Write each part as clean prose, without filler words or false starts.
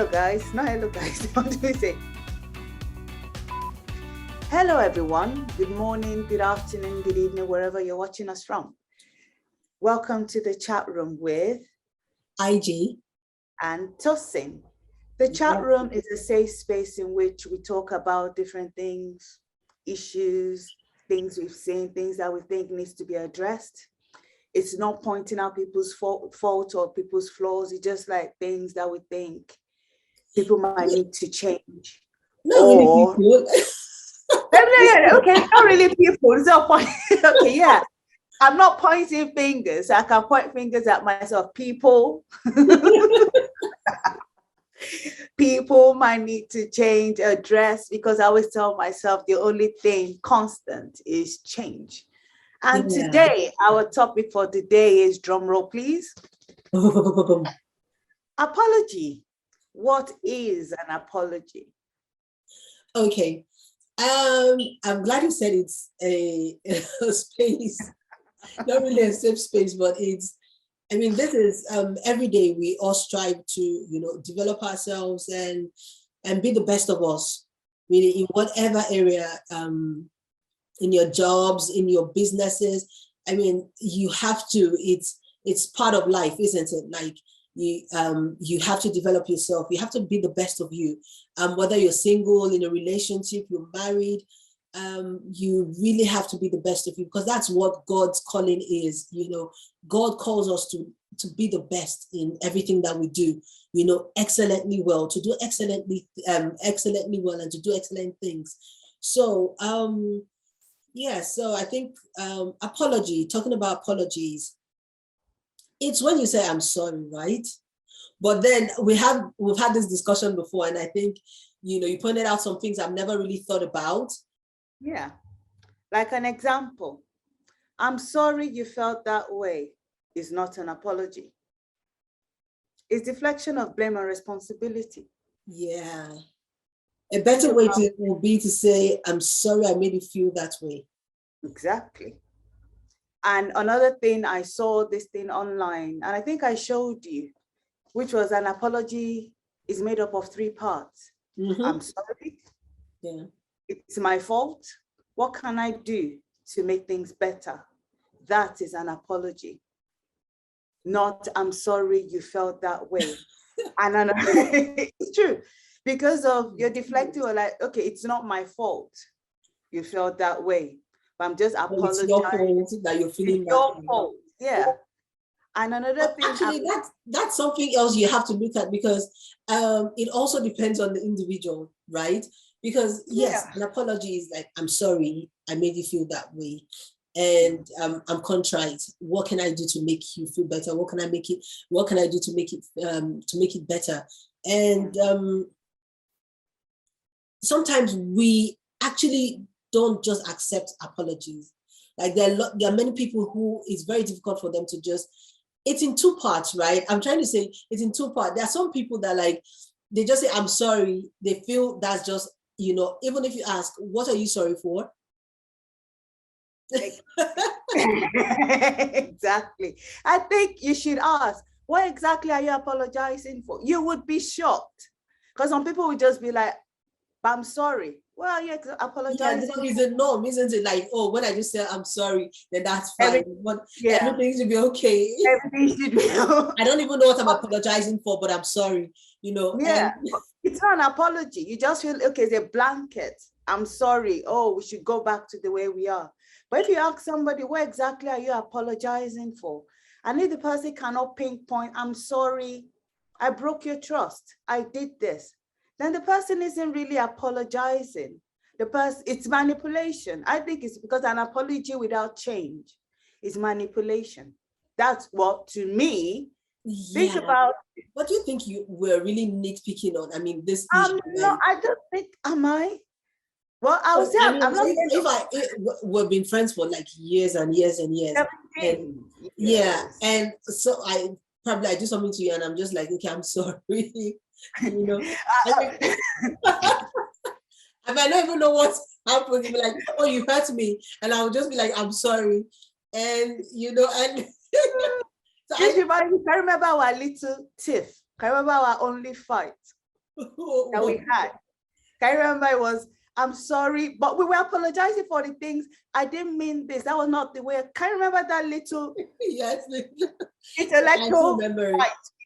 hello guys. Not hello guys. What do we say? Hello everyone. Good morning, good afternoon, good evening, wherever you're watching us from. Welcome to the chat room with IG and Tosin. The chat room is a safe space in which we talk about different things, issues, things we've seen, things that we think needs to be addressed. It's not pointing out people's fault or people's flaws. It's just like things that we think people might need to change. Not really people. Okay, not really people. It's not point. Okay, yeah. I'm not pointing fingers. I can point fingers at myself. People might need to change, address, because I always tell myself the only thing constant is change. And today, our topic for today is, drum roll, please. Apology. What is an apology? Okay. I'm glad you said it's a space, not really a safe space, but this is every day we all strive to, develop ourselves and be the best of us, really, in whatever area, in your jobs, in your businesses. You have to, it's part of life, isn't it? Like you have to develop yourself. You have to be the best of you. Whether you're single, in a relationship, you're married, you really have to be the best of you, because that's what God's calling is. God calls us to be the best in everything that we do, excellently well, to do excellently well, and to do excellent things. So, so I think talking about apologies, it's when you say I'm sorry, right? But then we've had this discussion before, and I think you pointed out some things I've never really thought about. Yeah, like an example, I'm sorry you felt that way is not an apology. It's deflection of blame and responsibility. Yeah, a better way would be to say, I'm sorry I made you feel that way. Exactly. And another thing, I saw this thing online, and I think I showed you, which was an apology is made up of 3 parts. Mm-hmm. I'm sorry. Yeah. It's my fault. What can I do to make things better? That is an apology. Not, I'm sorry you felt that way. And it's true. Because of you're deflecting, or like, okay, it's not my fault you felt that way, but I'm just apologizing. It's your fault that you're feeling it's your fault. Yeah. And another thing, actually, that's something else you have to look at, because it also depends on the individual, right? Because yes, an apology is like, I'm sorry I made you feel that way, and I'm contrite. What can I do to make you feel better? What can I do to make it better? And sometimes we actually don't just accept apologies. Like there are many people who it's very difficult for them to just. It's in 2 parts, right? I'm trying to say it's in 2 parts. There are some people that they just say, I'm sorry. They feel that's just, even if you ask, what are you sorry for? Exactly. I think you should ask, what exactly are you apologizing for? You would be shocked. Because some people would just be like, I'm sorry. Well, you're apologizing. Yeah, it's a norm, isn't it? Like, oh, when I just say I'm sorry, then that's fine. Everything should be okay. Everything should be okay. I don't even know what I'm apologizing for, but I'm sorry, Yeah, it's not an apology. You just feel, okay, it's a blanket. I'm sorry. Oh, we should go back to the way we are. But if you ask somebody, what exactly are you apologizing for? And if the person cannot pinpoint, I'm sorry, I broke your trust, I did this, then the person isn't really apologizing. It's manipulation. I think it's because an apology without change is manipulation. That's what, to me, think about. What do you think you were really nitpicking on? This issue. No, I don't think, am I? Well, I would say I'm not. We've been friends for like years and years and years. And so I do something to you and I'm just like, okay, I'm sorry. I might not even know what's happened. Be like, oh, you hurt me, and I'll just be like, I'm sorry, and and. So I remember our little tiff. I remember our only fight. that we had. Can you remember it was, I'm sorry, but we were apologizing for the things. I didn't mean this. That was not the way. Can you remember that little Yes. intellectual fight we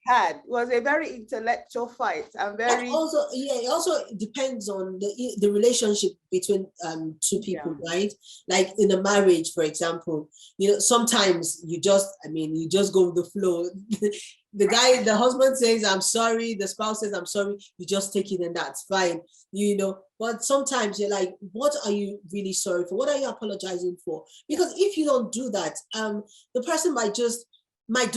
had? It was a very intellectual fight and very. It also depends on the relationship between two people, right? Like in a marriage, for example, sometimes you just go with the flow. The husband says, I'm sorry, the spouse says, I'm sorry, you just take it and that's fine, but sometimes you're like, what are you really sorry for? What are you apologizing for? Because if you don't do that, the person might do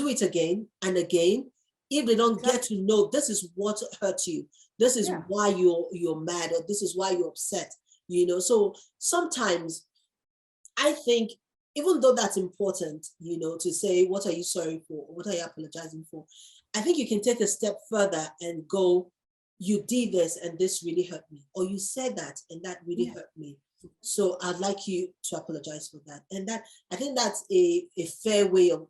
it again and again. If they don't get to know, this is what hurt you, this is why you're mad, or this is why you're upset, so sometimes I think, even though that's important, to say, what are you sorry for? What are you apologizing for? I think you can take a step further and go, you did this and this really hurt me. Or you said that and that really hurt me. So I'd like you to apologize for that. And that, I think that's a fair way of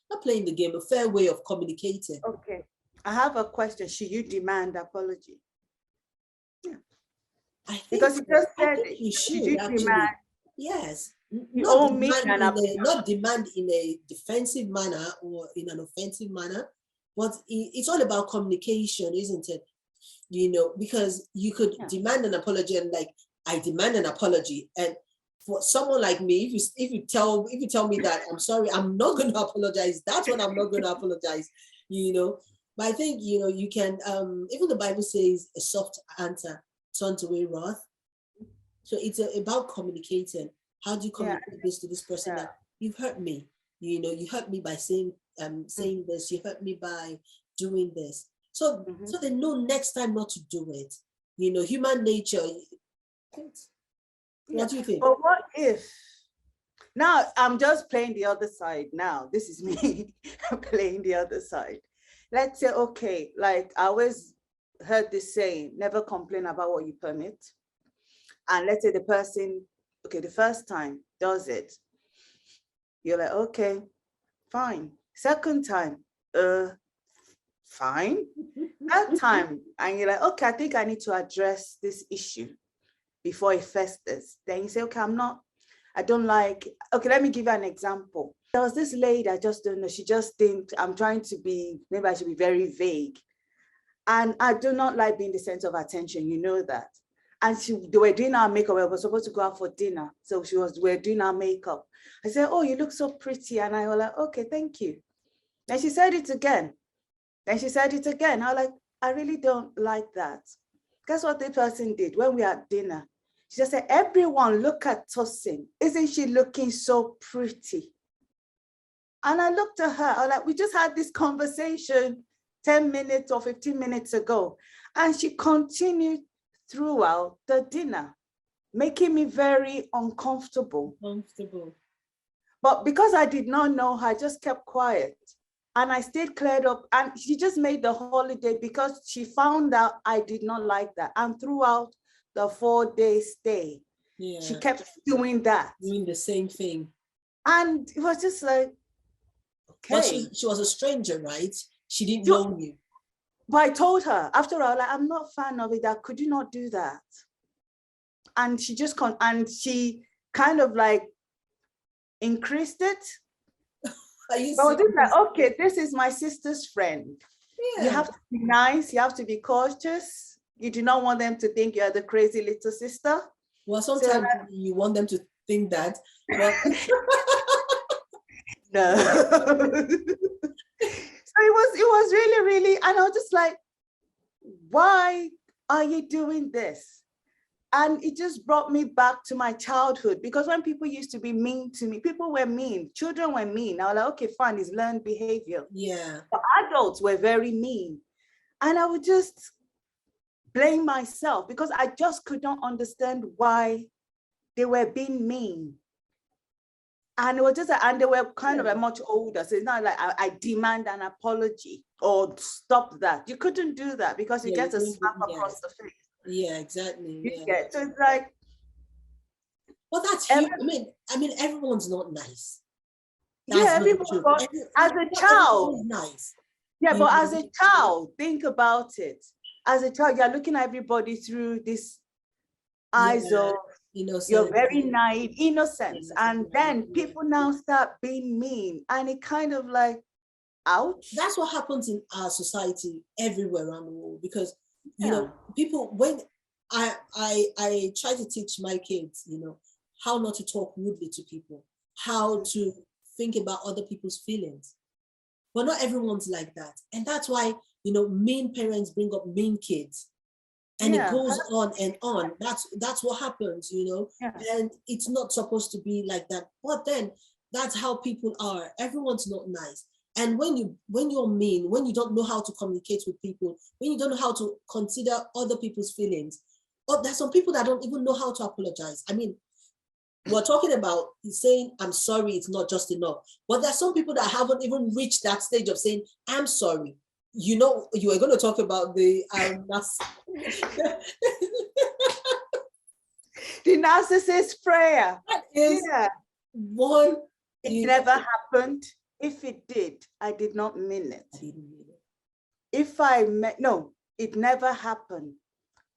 not playing the game, a fair way of communicating. Okay. I have a question. Should you demand apology? Yeah. Because you just said it. You should you demand? Yes. Not demand in a defensive manner or in an offensive manner, but it's all about communication, isn't it? Because you could demand an apology and like, I demand an apology. And for someone like me, if you tell me that I'm sorry, I'm not going to apologize. That's when I'm not going to apologize. But I think you can. Even the Bible says a soft answer turns away wrath. So it's about communicating. How do you communicate this to this person that you've hurt me? You hurt me by saying this. You hurt me by doing this. So they know next time not to do it. Human nature. What do you think? But what if? Now I'm just playing the other side. Now this is me playing the other side. Let's say, okay, like I always heard this saying, never complain about what you permit. And let's say the person, okay, the first time does it. You're like, okay, fine. Second time, fine. Third time, and you're like, okay, I think I need to address this issue before it festers. Then you say, okay, okay, let me give you an example. There was this lady, I just don't know, she just thinks maybe I should be very vague. And I do not like being the center of attention, you know that. And they were doing our makeup. We were supposed to go out for dinner. So we're doing our makeup. I said, oh, you look so pretty. And I was like, okay, thank you. Then she said it again. I was like, I really don't like that. Guess what the person did when we were at dinner? She just said, everyone look at Tosin. Isn't she looking so pretty? And I looked at her, I was like, we just had this conversation 10 minutes or 15 minutes ago. And she continued throughout the dinner, making me very uncomfortable. But because I did not know her, I just kept quiet. And I stayed cleared up. And she just made the holiday because she found out I did not like that. And throughout the 4-day stay, she kept doing that. Doing the same thing. And it was just like, okay. But she was a stranger, right? She didn't know you. But I told her, after all, like, I'm not a fan of it, that could you not do that? And she just she kind of like increased it. But I was just like, okay, this is my sister's friend. Yeah. You have to be nice, you have to be cautious. You do not want them to think you're the crazy little sister. Well, sometimes you want them to think that. But... no. So it was really, really, and I was just like, why are you doing this? And it just brought me back to my childhood, because when people used to be mean to me, people were mean, children were mean. I was like, okay, fine, it's learned behavior. Yeah. But adults were very mean. And I would just blame myself because I just could not understand why they were being mean. And it was just, and they were kind of much older. So it's not like I demand an apology or stop that. You couldn't do that because you get a slap across the face. Yeah, exactly. So it's like. Well, that's huge. I mean, everyone's not nice. Everyone. As a child, nice. Yeah, but as a child, think about it. As a child, you're looking at everybody through this eyes of you're very naive, innocence. And then people now start being mean. And it kind of like, ouch. That's what happens in our society everywhere around the world, because you know, people, when I try to teach my kids, you know, how not to talk rudely to people, how to think about other people's feelings. But not everyone's like that. And that's why, you know, mean parents bring up mean kids. And it goes on and on. That's what happens, you know. And it's not supposed to be like that. But then that's how people are. Everyone's not nice. And when you're mean, when you don't know how to communicate with people, when you don't know how to consider other people's feelings, or there's some people that don't even know how to apologize. I mean, we're talking about saying, I'm sorry, it's not just enough. But there's some people that haven't even reached that stage of saying, I'm sorry. You know, you are going to talk about the the narcissist prayer. That is one. It never happened. If it did, I did not mean it. If I meant, no, it never happened.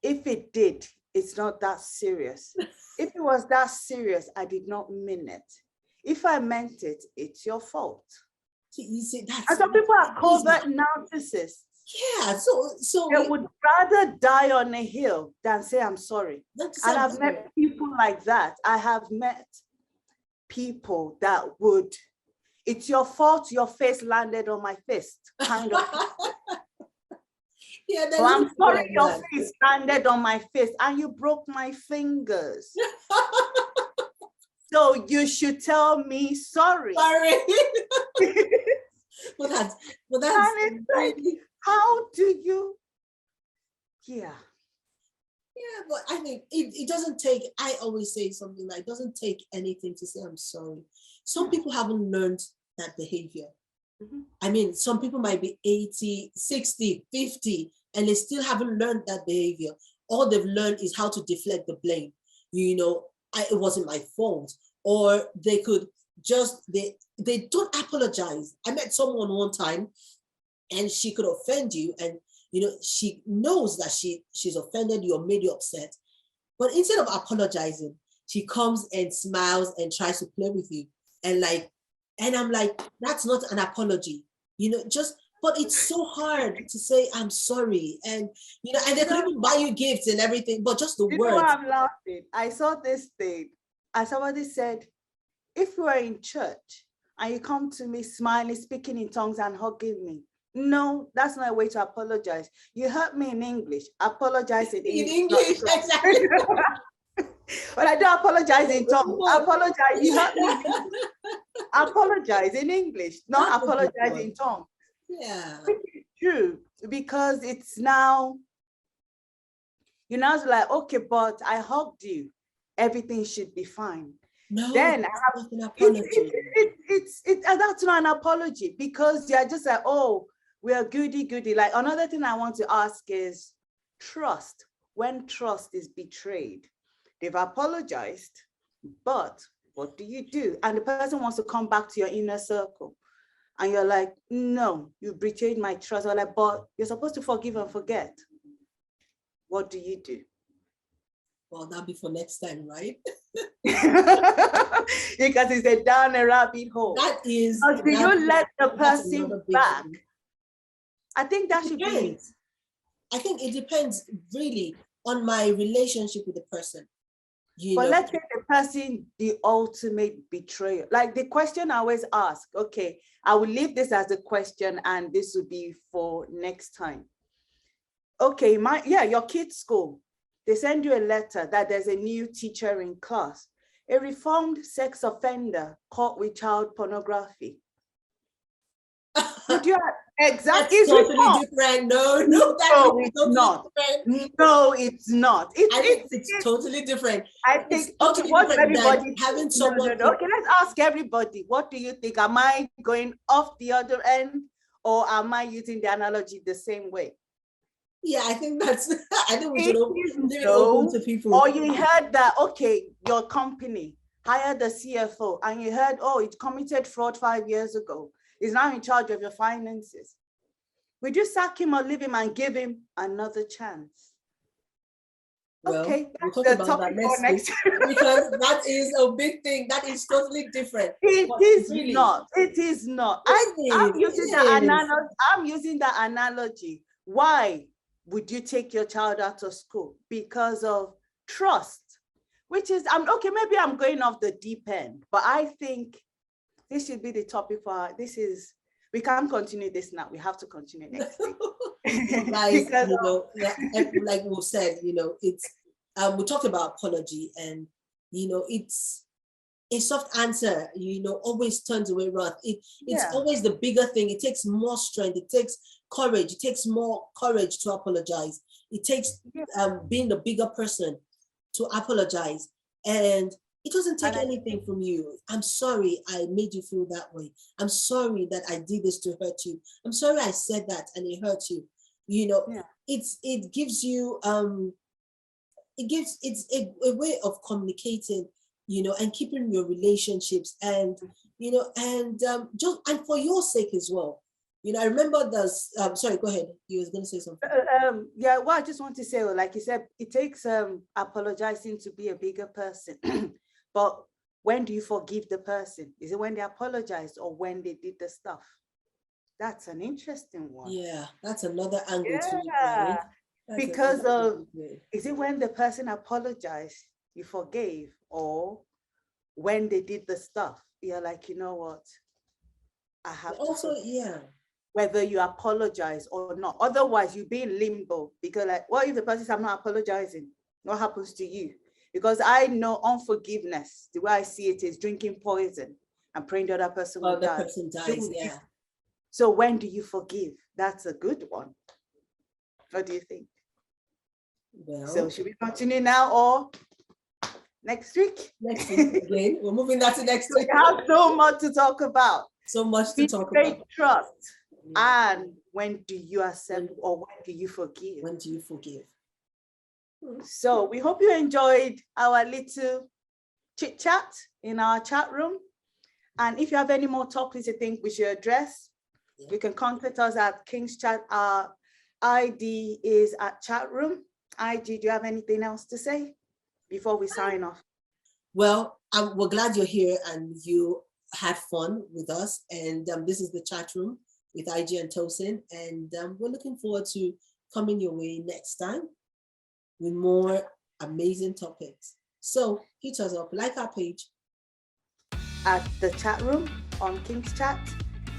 If it did, it's not that serious. If it was that serious, I did not mean it. If I meant it, it's your fault. You see, that's, and some people are covert narcissists. Yeah, so they would rather die on a hill than say I'm sorry. And I've met people like that. I have met people that would, it's your fault your face landed on my fist, kind of. Yeah, so I'm sorry like your face landed on my fist and you broke my fingers. So you should tell me sorry. Sorry. Well, that's like, how do you? Yeah, but I think it doesn't take, I always say something like, it doesn't take anything to say I'm sorry. Some people haven't learned that behavior. I mean, some people might be 80, 60, 50, and they still haven't learned that behavior. All they've learned is how to deflect the blame. You know, it wasn't my fault. Or they could just, they don't apologize. I met someone one time and she could offend you, and you know, she knows that she's offended you or made you upset. But instead of apologizing, she comes and smiles and tries to play with you. And I'm like, that's not an apology, you know, but it's so hard to say, I'm sorry. And, you know, and they could even buy you gifts and everything, but just the words. You know, I'm laughing. I saw this thing and somebody said, if you are in church and you come to me smiling, speaking in tongues and hugging me, no, that's not a way to apologize. You hurt me in English, apologize in English. Exactly. But I don't apologize in tongues. Apologize. You hurt me. Apologize in English, not apologize in tongues. Yeah. Which is true, because it's now, you know, like, okay, but I hugged you. Everything should be fine. No, then I have an apology. That's not an apology, because you're just like, oh, we are goody. Like, another thing I want to ask is trust. When trust is betrayed, they've apologized, but what do you do? And the person wants to come back to your inner circle. And you're like, no, you betrayed my trust. Or like, but you're supposed to forgive and forget. What do you do? Well, that'll be for next time, right? Because it's a down a rabbit hole. That is. Do you let the person back? I think that should be. I think it depends really on my relationship with the person. But let's say the person, the ultimate betrayer. Like the question I always ask, okay, I will leave this as a question and this will be for next time. Okay, your kid's school, they send you a letter that there's a new teacher in class, a reformed sex offender caught with child pornography. Would you exactly? That's totally different. No, it's totally not. Different. No, it's not. It's totally different. I think totally what everybody having someone. No. Okay, let's ask everybody. What do you think? Am I going off the other end, or am I using the analogy the same way? Yeah, I think that's. I think we should leave it open to people. Or you heard that, okay, your company hired the CFO, and you heard, oh, it committed fraud 5 years ago. Is now in charge of your finances. Would you sack him or leave him and give him another chance? Well, Okay, we'll that's talk the about topic that for next week, because that is a big thing. That is totally different. It But is really, not. It is not. it is. I'm using the analogy. Why would you take your child out of school? Because of trust, which is, I'm okay, maybe I'm going off the deep end, but I think this should be the topic for we can't continue this now. We have to continue next week. Guys, Because like we said, it's we talked about apology, and it's a soft answer, always turns away wrath. It's always the bigger thing. It takes more strength. It takes courage. It takes more courage to apologize. It takes being the bigger person to apologize. And it doesn't take anything from you. I'm sorry I made you feel that way. I'm sorry that I did this to hurt you. I'm sorry I said that and it hurt you. It gives you it's a way of communicating, and keeping your relationships, and and for your sake as well. I remember this. Sorry, go ahead. You was going to say something. Well, I just want to say, like you said, it takes apologizing to be a bigger person. But when do you forgive the person? Is it when they apologize or when they did the stuff? That's an interesting one. Yeah, that's another angle to it. Right? Because is it when the person apologized, you forgave, or when they did the stuff, you're like, you know what? I have also, whether you apologize or not. Otherwise, you be in limbo, because like, what if the person says, I'm not apologizing? What happens to you? Because I know unforgiveness, the way I see it, is drinking poison and praying the other person will die. Person dies, yeah. So when do you forgive? That's a good one. What do you think? Well, so should we continue now or next week? Next week again. We're moving that to next week. We have so much to talk about. So much to talk about. Trust. Yeah. And when do you accept or when do you forgive? When do you forgive? So we hope you enjoyed our little chit chat in our chat room. And if you have any more topics you think we should address, you can contact us at King's Chat. Our ID is at chat room. IG, do you have anything else to say before we sign off? Well, we're glad you're here and you had fun with us. And this is the chat room with IG and Tosin. And we're looking forward to coming your way next time with more amazing topics. So hit us up, like our page at the chat room on King's Chat.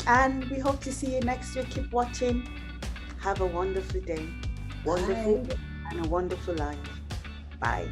And we hope to see you next week. Keep watching. Have a wonderful day. Wonderful and a wonderful life. Bye.